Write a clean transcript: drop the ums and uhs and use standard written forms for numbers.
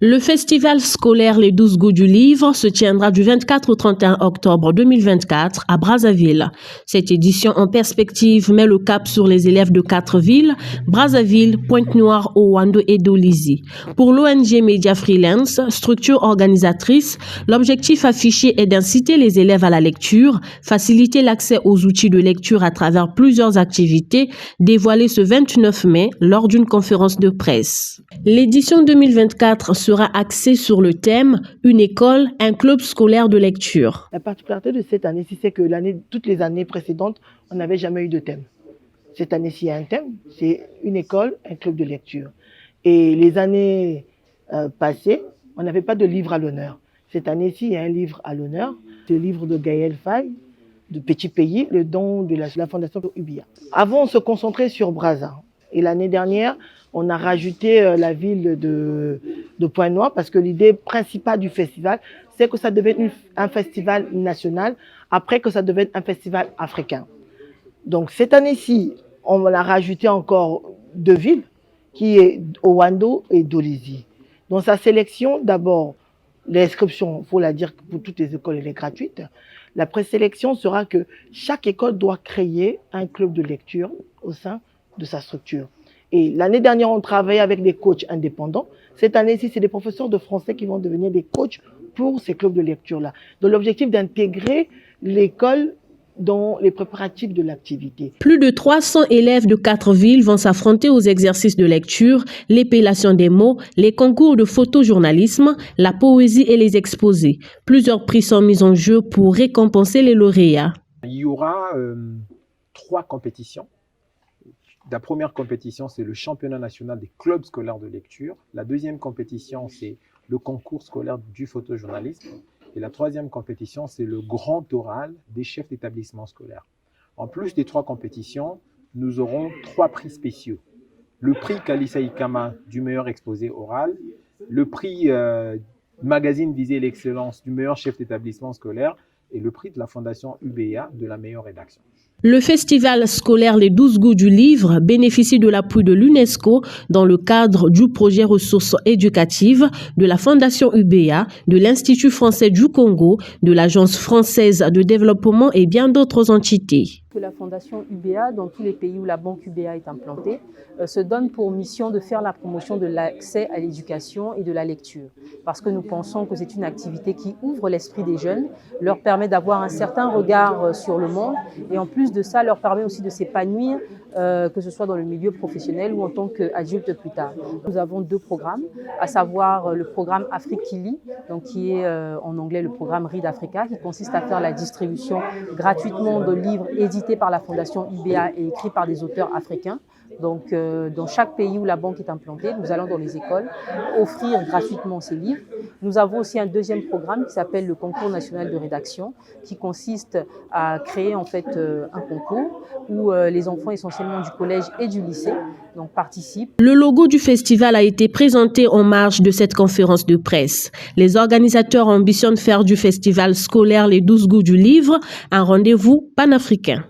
Le festival scolaire Les 12 goûts du livre se tiendra du 24 au 31 octobre 2024 à Brazzaville. Cette édition en perspective met le cap sur les élèves de 4 villes, Brazzaville, Pointe-Noire, Owando et Dolisie. Pour l'ONG Media Freelance, structure organisatrice, l'objectif affiché est d'inciter les élèves à la lecture, faciliter l'accès aux outils de lecture à travers plusieurs activités dévoilées ce 29 mai lors d'une conférence de presse. L'édition 2024 sera axée sur le thème « Une école, un club scolaire de lecture ». La particularité de cette année-ci, c'est que toutes les années précédentes, on n'avait jamais eu de thème. Cette année-ci, il y a un thème, c'est une école, un club de lecture. Et les années passées, on n'avait pas de livre à l'honneur. Cette année-ci, il y a un livre à l'honneur, c'est le livre de Gaël Faye, de Petit Pays, le don de la Fondation UBEA. Avant, on se concentrait sur Brazza. Et l'année dernière, on a rajouté la ville de Pointe-Noire parce que l'idée principale du festival, c'est que ça devait être un festival national, après que ça devait être un festival africain. Donc cette année-ci, on a rajouté encore 2 villes, qui est Owando et Dolisie. Dans sa sélection, d'abord, l'inscription, il faut la dire, pour toutes les écoles, elle est gratuite. La présélection sera que chaque école doit créer un club de lecture au sein de sa structure. Et l'année dernière, on travaillait avec des coachs indépendants. Cette année-ci, c'est des professeurs de français qui vont devenir des coachs pour ces clubs de lecture-là. Donc l'objectif d'intégrer l'école dans les préparatifs de l'activité. Plus de 300 élèves de 4 villes vont s'affronter aux exercices de lecture, l'épellation des mots, les concours de photojournalisme, la poésie et les exposés. Plusieurs prix sont mis en jeu pour récompenser les lauréats. Il y aura 3 compétitions. La première compétition, c'est le championnat national des clubs scolaires de lecture. La deuxième compétition, c'est le concours scolaire du photojournalisme. Et la troisième compétition, c'est le grand oral des chefs d'établissement scolaire. En plus des 3 compétitions, nous aurons 3 prix spéciaux. Le prix Kalissa Ikama du meilleur exposé oral, le prix magazine Viser l'excellence du meilleur chef d'établissement scolaire et le prix de la Fondation UBEA de la meilleure rédaction. Le festival scolaire Les 12 goûts du livre bénéficie de l'appui de l'UNESCO dans le cadre du projet ressources éducatives de la Fondation UBEA, de l'Institut français du Congo, de l'Agence française de développement et bien d'autres entités. Que la Fondation UBEA, dans tous les pays où la banque UBEA est implantée, se donne pour mission de faire la promotion de l'accès à l'éducation et de la lecture. Parce que nous pensons que c'est une activité qui ouvre l'esprit des jeunes, leur permet d'avoir un certain regard sur le monde et en plus de ça, leur permet aussi de s'épanouir, que ce soit dans le milieu professionnel ou en tant qu'adulte plus tard. Nous avons 2 programmes, à savoir le programme Afrikili, donc qui est en anglais le programme Read Africa, qui consiste à faire la distribution gratuitement de livres édités par la Fondation UBEA et écrits par des auteurs africains. Donc, dans chaque pays où la banque est implantée, nous allons dans les écoles offrir gratuitement ces livres. Nous avons aussi un deuxième programme qui s'appelle le concours national de rédaction, qui consiste à créer en fait un concours où les enfants essentiellement du collège et du lycée donc, participent. Le logo du festival a été présenté en marge de cette conférence de presse. Les organisateurs ambitionnent faire du festival scolaire Les 12 goûts du livre un rendez-vous panafricain.